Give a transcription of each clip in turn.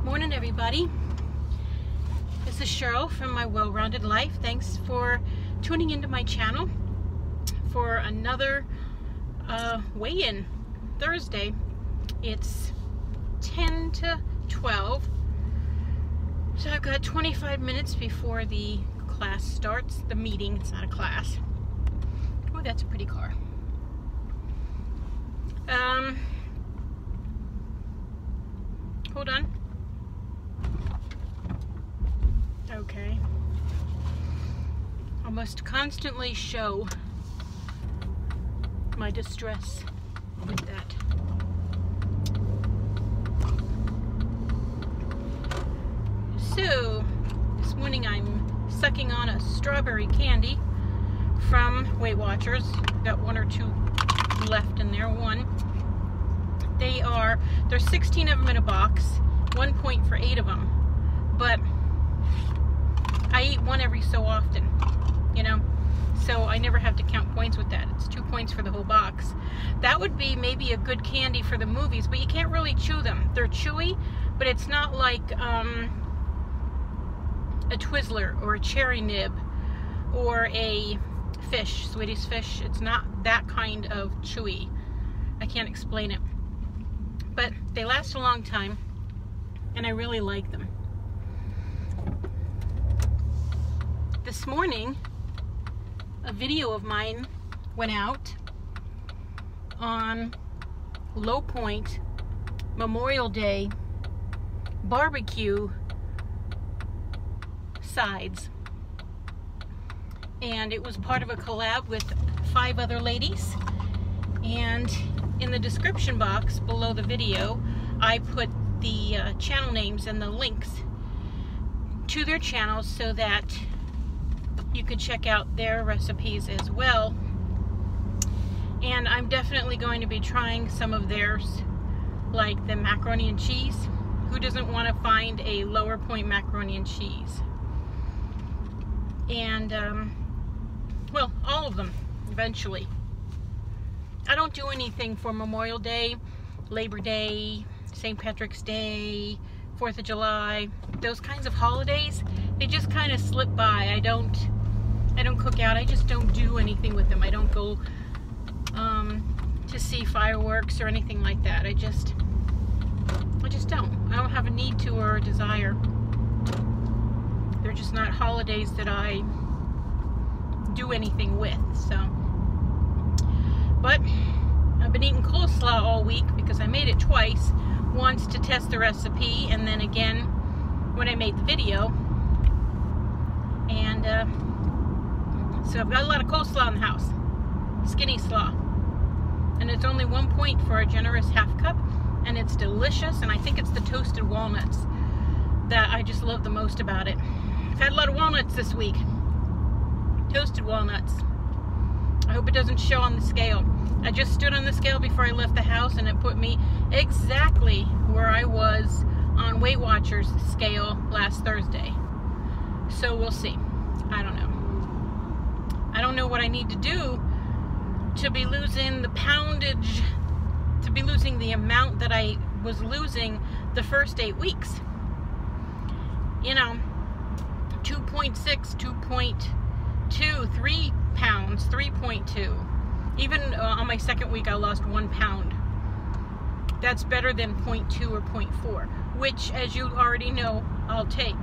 Morning, everybody. This is Cheryl from My Well-Rounded Life. Thanks for tuning into my channel for another weigh-in Thursday. It's 10 to 12, so I've got 25 minutes before the class starts. The meeting, it's not a class. Oh, that's a pretty car. Hold on. Okay. I must constantly show my distress with that. So, this morning I'm sucking on a strawberry candy from Weight Watchers. Got one or two left in there. There's 16 of them in a box, 1 point for 8 of them. But I eat one every so often, you know, so I never have to count points with that. It's 2 points for the whole box. That would be maybe a good candy for the movies, but you can't really chew them. They're chewy, but it's not like a Twizzler or a cherry nib or a fish, Sweetie's fish. It's not that kind of chewy. I can't explain it. But they last a long time, and I really like them. This morning, a video of mine went out on Low Point Memorial Day barbecue sides. And it was part of a collab with 5 other ladies. And in the description box below the video, I put the channel names and the links to their channels so that you could check out their recipes as well. And I'm definitely going to be trying some of theirs, like the macaroni and cheese. Who doesn't want to find a Lower Point macaroni and cheese? And, well, all of them, eventually. I don't do anything for Memorial Day, Labor Day, St. Patrick's Day, 4th of July, those kinds of holidays. They just kind of slip by. I don't cook out. I just don't do anything with them. I don't go to see fireworks or anything like that. I just don't. I don't have a need to or a desire. They're just not holidays that I do anything with, so. But I've been eating coleslaw all week because I made it twice. Once to test the recipe, and then again when I made the video. And so I've got a lot of coleslaw in the house. Skinny slaw. And it's only 1 point for a generous half cup. And it's delicious, and I think it's the toasted walnuts that I just love the most about it. I've had a lot of walnuts this week. Toasted walnuts. I hope it doesn't show on the scale. I just stood on the scale before I left the house, and it put me exactly where I was on Weight Watchers scale last Thursday. So we'll see. I don't know. I don't know what I need to do to be losing the poundage, to be losing the amount that I was losing the first 8 weeks. You know, 2.6, 2.2, 3 pounds, 3.2. Even on my second week, I lost 1 pound. That's better than 0.2 or 0.4, which, as you already know, I'll take.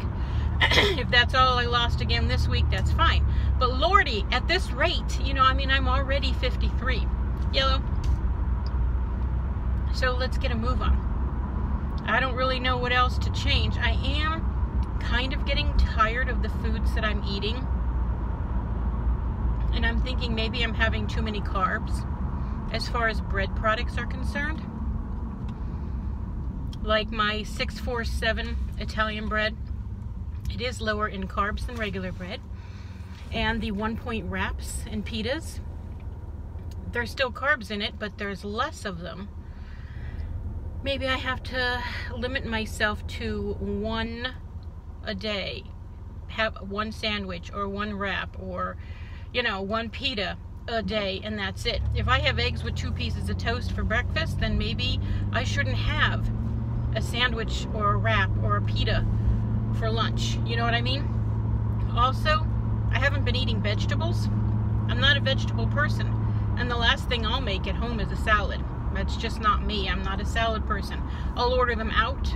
If that's all I lost again this week, that's fine. But Lordy, at this rate, you know, I mean, I'm already 53. Yellow. So let's get a move on. I don't really know what else to change. I am kind of getting tired of the foods that I'm eating. And I'm thinking maybe I'm having too many carbs as far as bread products are concerned. Like my 647 Italian bread. It is lower in carbs than regular bread. And the 1 point wraps and pitas. There's still carbs in it, but there's less of them. Maybe I have to limit myself to 1 a day. Have 1 sandwich or 1 wrap or, you know, 1 pita a day, and that's it. If I have eggs with 2 pieces of toast for breakfast, then maybe I shouldn't have a sandwich or a wrap or a pita for lunch. You know what I mean? Also, I haven't been eating vegetables. I'm not a vegetable person. And the last thing I'll make at home is a salad. That's just not me. I'm not a salad person. I'll order them out.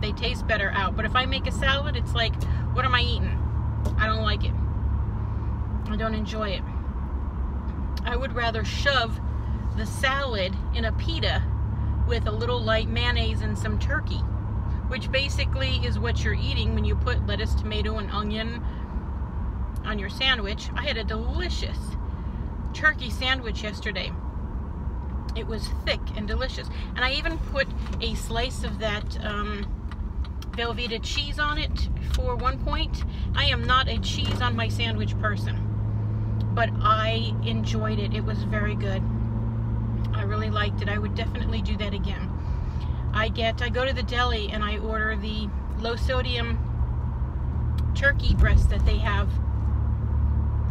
They taste better out. But if I make a salad, it's like, what am I eating? I don't like it. I don't enjoy it. I would rather shove the salad in a pita with a little light mayonnaise and some turkey, which basically is what you're eating when you put lettuce, tomato, and onion on your sandwich. I had a delicious turkey sandwich yesterday. It was thick and delicious. And I even put a slice of that Velveeta cheese on it for one point. I am not a cheese on my sandwich person, but I enjoyed it. It was very good. I really liked it. I would definitely do that again. I go to the deli and I order the low sodium turkey breast that they have,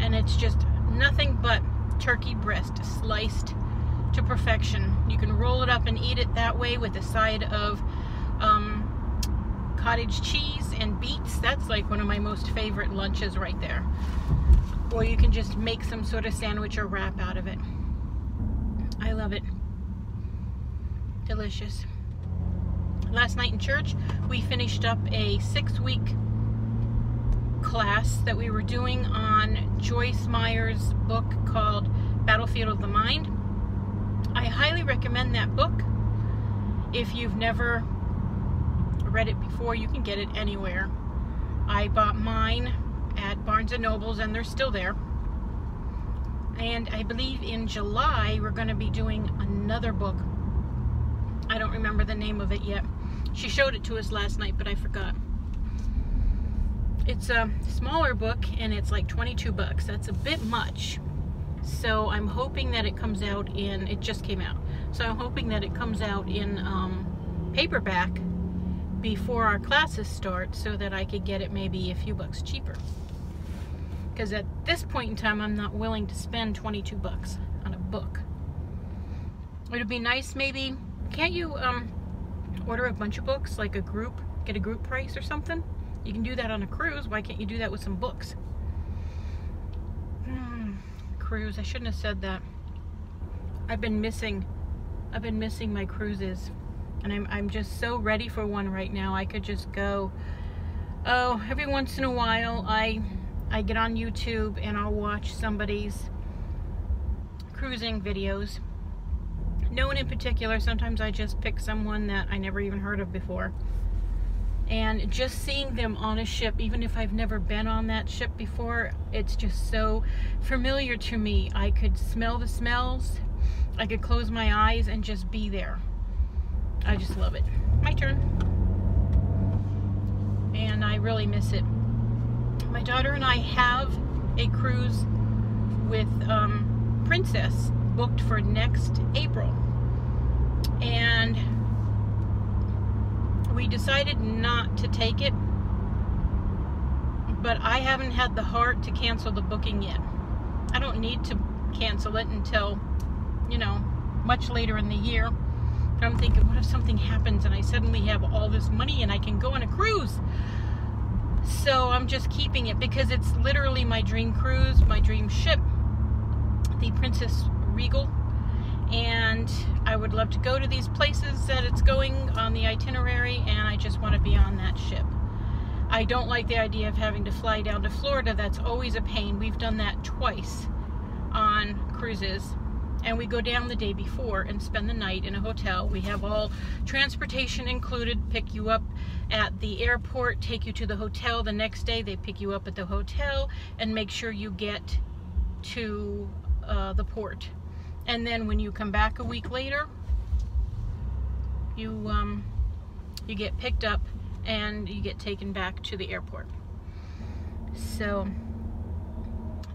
and it's just nothing but turkey breast sliced to perfection. You can roll it up and eat it that way with a side of cottage cheese and beets. That's like one of my most favorite lunches right there. Or you can just make some sort of sandwich or wrap out of it. I love it. Delicious. Last night in church, we finished up a 6-week class that we were doing on Joyce Meyer's book called Battlefield of the Mind. I highly recommend that book. If you've never read it before, you can get it anywhere. I bought mine at Barnes & Noble's and they're still there. And I believe in July we're going to be doing another book. I don't remember the name of it yet. She showed it to us last night, but I forgot. It's a smaller book and it's like $22. That's a bit much. So I'm hoping that it comes out in, it just came out. So I'm hoping that it comes out in paperback before our classes start so that I could get it maybe a few bucks cheaper. Because at this point in time, I'm not willing to spend $22 on a book. It would be nice maybe, can't you order a bunch of books, like a group, get a group price or something? You can do that on a cruise. Why can't you do that with some books? Cruise, I shouldn't have said that. I've been missing my cruises. And I'm just so ready for one right now. I could just go. Oh, every once in a while I get on YouTube and I'll watch somebody's cruising videos. No one in particular. Sometimes I just pick someone that I never even heard of before. And just seeing them on a ship, even if I've never been on that ship before, it's just so familiar to me. I could smell the smells. I could close my eyes and just be there. I just love it. My turn. And I really miss it. My daughter and I have a cruise with Princess booked for next April. And we decided not to take it, but I haven't had the heart to cancel the booking yet. I don't need to cancel it until, you know, much later in the year. But I'm thinking, what if something happens and I suddenly have all this money and I can go on a cruise? So I'm just keeping it because it's literally my dream cruise, my dream ship, the Princess Regal. And I would love to go to these places that it's going on the itinerary, and I just want to be on that ship. I don't like the idea of having to fly down to Florida. That's always a pain. We've done that twice on cruises. And we go down the day before and spend the night in a hotel. We have all transportation included, pick you up at the airport, take you to the hotel. The next day they pick you up at the hotel and make sure you get to the port. And then when you come back a week later, you get picked up and you get taken back to the airport. So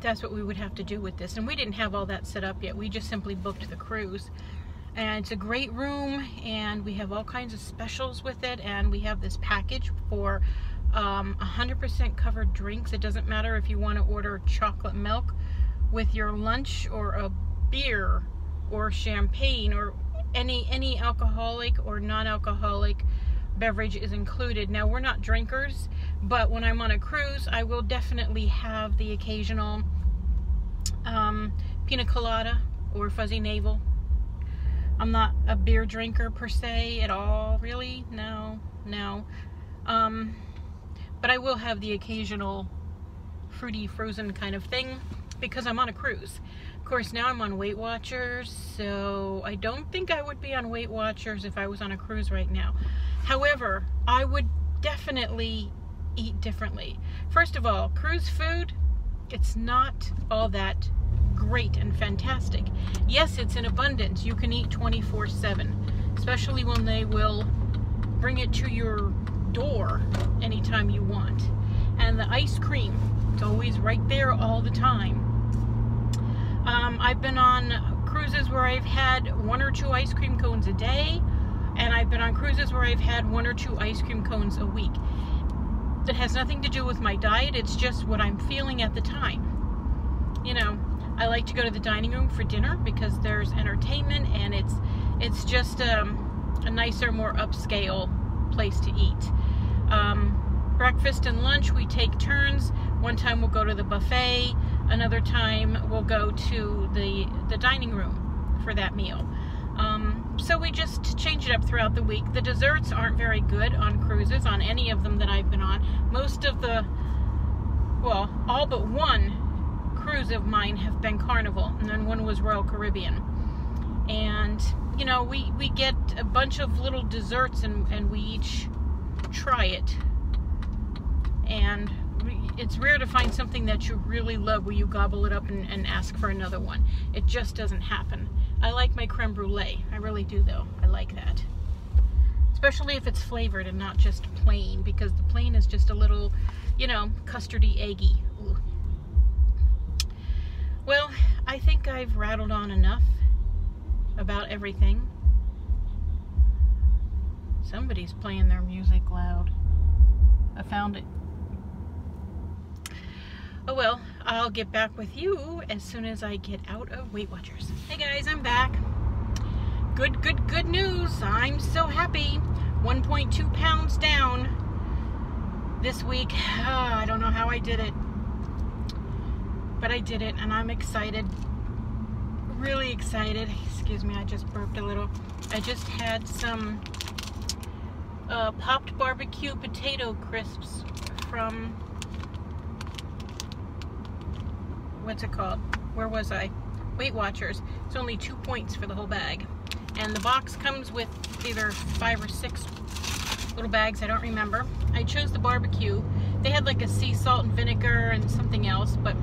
that's what we would have to do with this. And we didn't have all that set up yet. We just simply booked the cruise. And it's a great room, and we have all kinds of specials with it. And we have this package for 100% covered drinks. It doesn't matter if you want to order chocolate milk with your lunch, or a beer, or champagne, or any alcoholic or non-alcoholic beverage is included. Now, we're not drinkers, but when I'm on a cruise, I will definitely have the occasional pina colada or fuzzy navel. I'm not a beer drinker per se at all, really. No. But I will have the occasional fruity frozen kind of thing because I'm on a cruise. Of course, now I'm on Weight Watchers, so I don't think I would be on Weight Watchers if I was on a cruise right now. However, I would definitely eat differently. First of all, cruise food, it's not all that great and fantastic. Yes, it's in abundance. You can eat 24/7, especially when they will bring it to your door anytime you want. And the ice cream, it's always right there all the time. I've been on cruises where I've had 1 or 2 ice cream cones a day, and I've been on cruises where I've had 1 or 2 ice cream cones a week. It has nothing to do with my diet, it's just what I'm feeling at the time. You know, I like to go to the dining room for dinner because there's entertainment, and it's just a nicer, more upscale place to eat. Breakfast and lunch, we take turns. One time we'll go to the buffet, another time we'll go to the dining room for that meal. So we just change it up throughout the week. The desserts aren't very good on cruises, on any of them that I've been on. Most of the, well, all but one cruise of mine have been Carnival, and then one was Royal Caribbean. And, you know, we get a bunch of little desserts, and we each try it. And it's rare to find something that you really love where you gobble it up and ask for another one. It just doesn't happen. I like my creme brulee. I really do, though. I like that. Especially if it's flavored and not just plain, because the plain is just a little, you know, custardy, eggy. Ooh. Well, I think I've rattled on enough about everything. Somebody's playing their music loud. I found it. Oh well, I'll get back with you as soon as I get out of Weight Watchers. Hey guys, I'm back. Good news. I'm so happy. 1.2 pounds down this week. I don't know how I did it, but I did it, and I'm excited. Really excited. Excuse me, I just burped a little. I just had some popped barbecue potato crisps from, what's it called? Where was I? Weight Watchers. It's only 2 points for the whole bag. And the box comes with either 5 or 6 little bags, I don't remember. I chose the barbecue. They had like a sea salt and vinegar and something else, but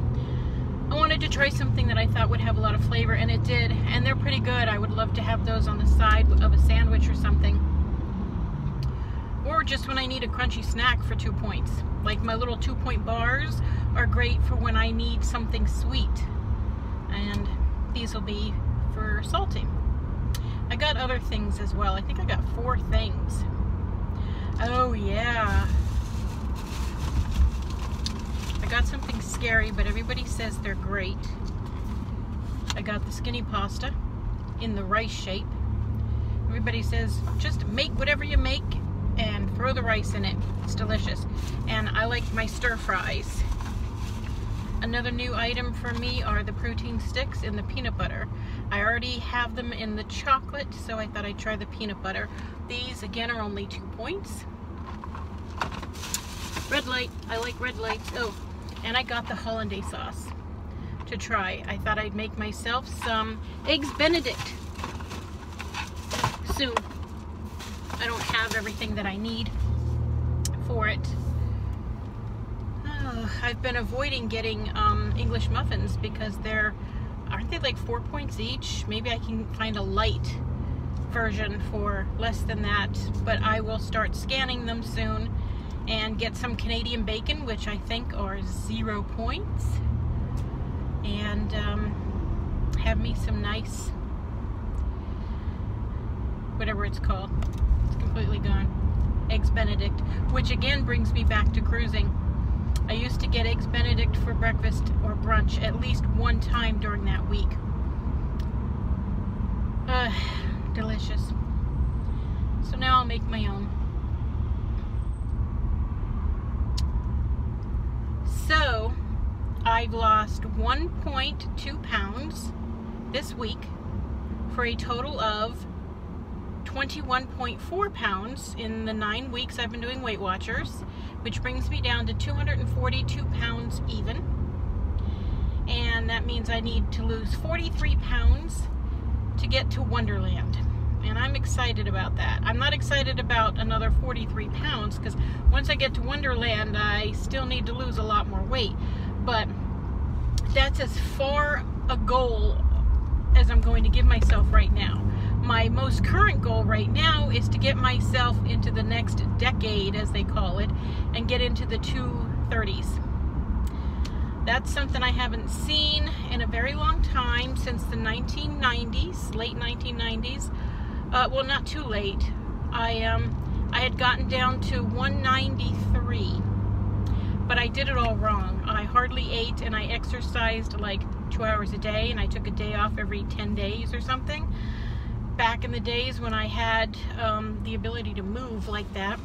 I wanted to try something that I thought would have a lot of flavor, and it did. And they're pretty good. I would love to have those on the side of a sandwich or something. Or just when I need a crunchy snack for 2 points. Like my little 2-point bars are great for when I need something sweet. And these will be for salty. I got other things as well. I think I got 4 things. Oh yeah. I got something scary, but everybody says they're great. I got the skinny pasta in the rice shape. Everybody says just make whatever you make and throw the rice in it. It's delicious. And I like my stir fries. Another new item for me are the protein sticks in the peanut butter. I already have them in the chocolate, so I thought I'd try the peanut butter. These, again, are only 2 points. Red light. I like red lights. Oh, and I got the hollandaise sauce to try. I thought I'd make myself some Eggs Benedict soon. I don't have everything that I need for it. I've been avoiding getting English muffins because aren't they like 4 points each? Maybe I can find a light version for less than that, but I will start scanning them soon and get some Canadian bacon, which I think are 0 points, and have me some nice, whatever it's called, it's completely gone, Eggs Benedict, which again brings me back to cruising. I used to get Eggs Benedict for breakfast or brunch at least one time during that week. Delicious. So now I'll make my own. I've lost 1.2 pounds this week for a total of 21.4 pounds in the 9 weeks I've been doing Weight Watchers, which brings me down to 242 pounds even. And that means I need to lose 43 pounds to get to Wonderland. And I'm excited about that. I'm not excited about another 43 pounds because once I get to Wonderland, I still need to lose a lot more weight. But that's as far a goal as I'm going to give myself right now. My most current goal right now is to get myself into the next decade, as they call it, and get into the 230s. That's something I haven't seen in a very long time, since the 1990s, late 1990s. Well, not too late. I had gotten down to 193, but I did it all wrong. I hardly ate, and I exercised like 2 hours a day, and I took a day off every 10 days or something. Back in the days when I had the ability to move like that,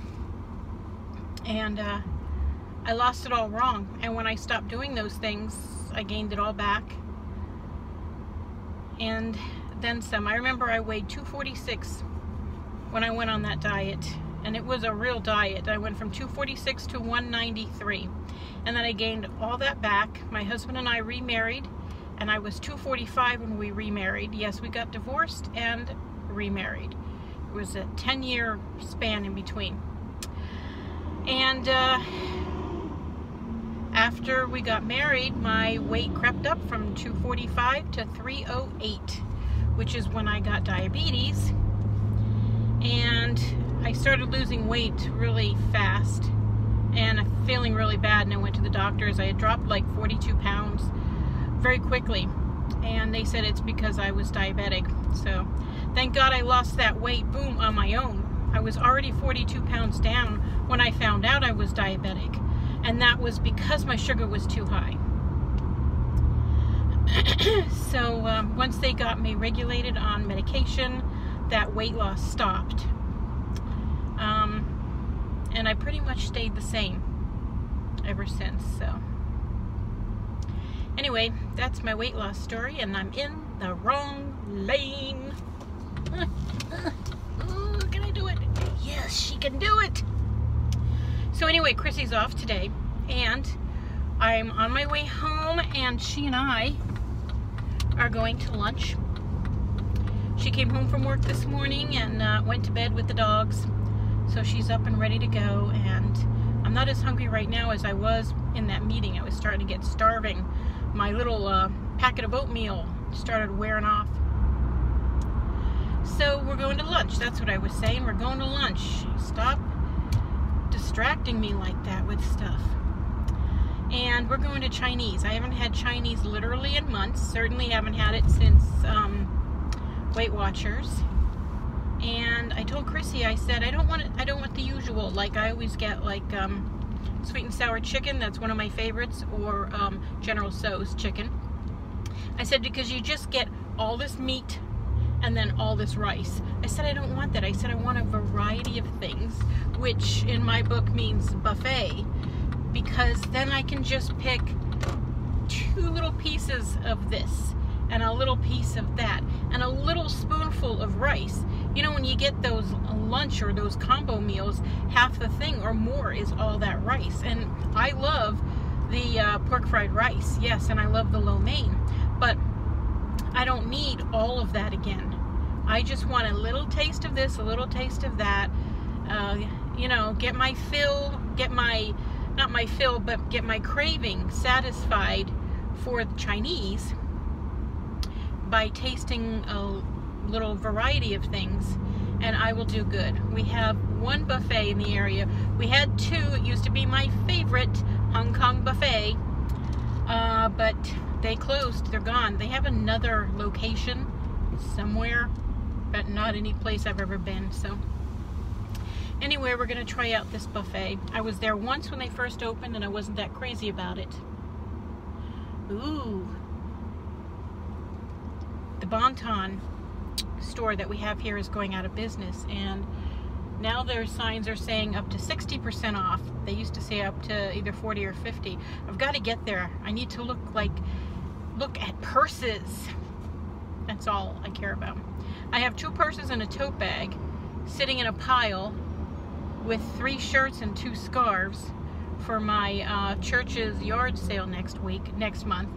and I lost it all wrong. And when I stopped doing those things, I gained it all back, and then some. I remember I weighed 246 when I went on that diet, and it was a real diet. I went from 246 to 193, and then I gained all that back. My husband and I remarried, and I was 245 when we remarried. Yes, we got divorced and remarried. It was a 10-year span in between. And after we got married, my weight crept up from 245 to 308, which is when I got diabetes. And I started losing weight really fast, and I'm feeling really bad, and I went to the doctors. I had dropped like 42 pounds very quickly, and they said it's because I was diabetic. So thank God I lost that weight, boom, on my own. I was already 42 pounds down when I found out I was diabetic, and that was because my sugar was too high. So once they got me regulated on medication, that weight loss stopped, and I pretty much stayed the same ever since. So anyway, that's my weight loss story, and I'm in the wrong lane. Can I do it? Yes, she can do it. So anyway, Chrissy's off today, and I'm on my way home, and she and I are going to lunch. She came home from work this morning and went to bed with the dogs, so she's up and ready to go. And I'm not as hungry right now as I was in that meeting. I was starting to get starving. My little packet of oatmeal started wearing off. So we're going to lunch. That's what I was saying. We're going to lunch. Stop distracting me like that with stuff. And we're going to Chinese. I haven't had Chinese literally in months. Certainly haven't had it since Weight Watchers. And I told Chrissy, I said, I don't want the usual. Like I always get like sweet and sour chicken. That's one of my favorites. Or General Tso's chicken. I said, because you just get all this meat and then all this rice. I said, I don't want that. I said, I want a variety of things, which in my book means buffet, because then I can just pick 2 little pieces of this and a little piece of that and a little spoonful of rice. You know, when you get those lunch or those combo meals, half the thing or more is all that rice. And I love the pork fried rice, yes, and I love the lo mein, but I don't need all of that again. I just want a little taste of this, a little taste of that, you know, get my fill, get my, not my fill, but get my craving satisfied for the Chinese by tasting a little variety of things, and I will do good. We have 1 buffet in the area. We had 2. It used to be my favorite Hong Kong buffet, but they closed. They're gone. They have another location somewhere, but not any place I've ever been. So anyway, we're going to try out this buffet. I was there once when they first opened, and I wasn't that crazy about it. Ooh. The Bon Ton store that we have here is going out of business, and Now their signs are saying up to 60% off. They used to say up to either 40 or 50. I've got to get there. I need to look at purses. That's all I care about. I have 2 purses and a tote bag sitting in a pile with 3 shirts and 2 scarves for my church's yard sale next month.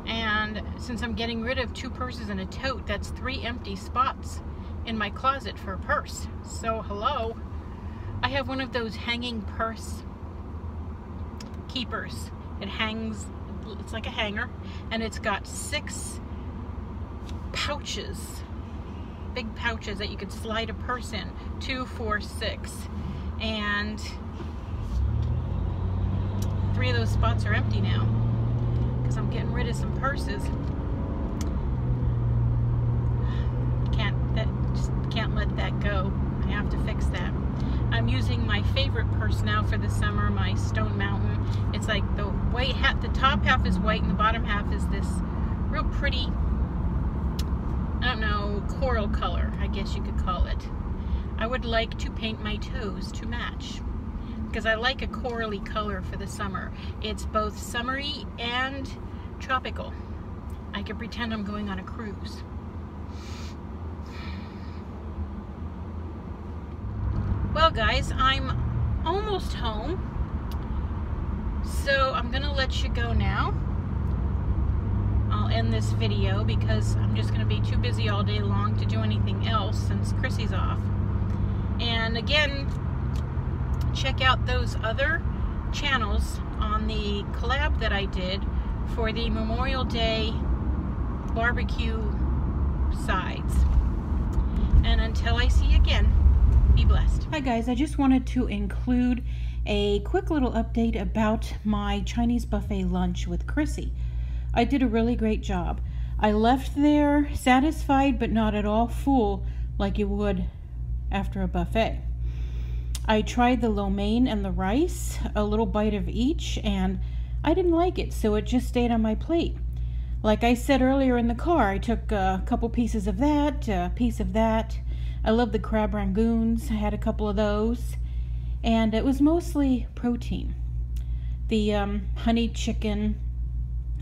And since I'm getting rid of 2 purses and a tote, that's 3 empty spots in my closet for a purse. So hello, I have one of those hanging purse keepers. It hangs, it's like a hanger, and it's got 6 pouches, big pouches that you could slide a purse in. 2, 4, 6, and 3 of those spots are empty now because I'm getting rid of some purses. Can't let that go. I have to fix that. I'm using my favorite purse now for the summer, my Stone Mountain. It's like the white hat, the top half is white and the bottom half is this real pretty, I don't know, coral color, I guess you could call it. I would like to paint my toes to match because I like a corally color for the summer. It's both summery and tropical. I could pretend I'm going on a cruise. Well guys, I'm almost home, so I'm gonna let you go now. I'll end this video because I'm just gonna be too busy all day long to do anything else since Chrissy's off. And again, check out those other channels on the collab that I did for the Memorial Day barbecue sides. And until I see you again, be blessed. Hi guys, I just wanted to include a quick little update about my Chinese buffet lunch with Chrissy. I did a really great job. I left there satisfied but not at all full like you would after a buffet. I tried the lo mein and the rice, a little bite of each, and I didn't like it, so it just stayed on my plate. Like I said earlier in the car, I took a couple pieces of that, a piece of that. I love the crab rangoons. I had a couple of those, and it was mostly protein. The honey chicken,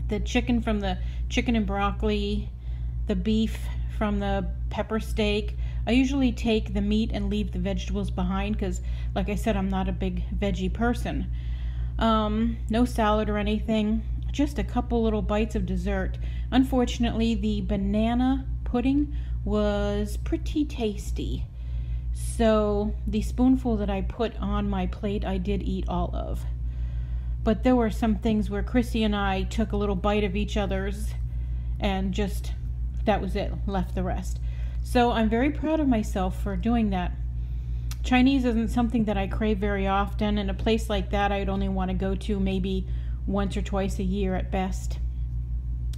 the chicken from the chicken and broccoli, the beef from the pepper steak. I usually take the meat and leave the vegetables behind because, like I said, I'm not a big veggie person. No salad or anything, just a couple little bites of dessert. Unfortunately, the banana pudding was pretty tasty, so the spoonful that I put on my plate I did eat all of. But there were some things where Chrissy and I took a little bite of each other's and just, that was it, left the rest. So I'm very proud of myself for doing that. Chinese isn't something that I crave very often, and a place like that I'd only want to go to maybe once or twice a year at best.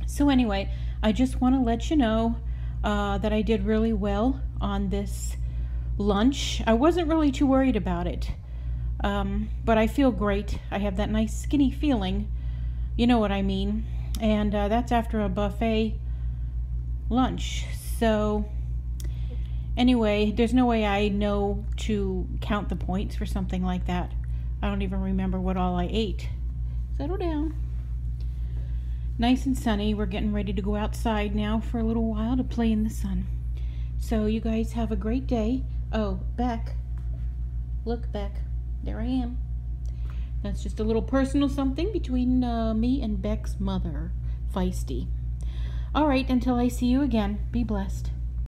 So anyway, I just want to let you know that I did really well on this lunch. I wasn't really too worried about it, but I feel great. I have that nice skinny feeling, you know what I mean, and that's after a buffet lunch. So anyway, there's no way I know to count the points for something like that. I don't even remember what all I ate. Settle down. Nice and sunny. We're getting ready to go outside now for a little while to play in the sun. So you guys have a great day. Oh, Beck. Look, Beck. There I am. That's just a little personal something between me and Beck's mother, Feisty. All right, until I see you again, be blessed.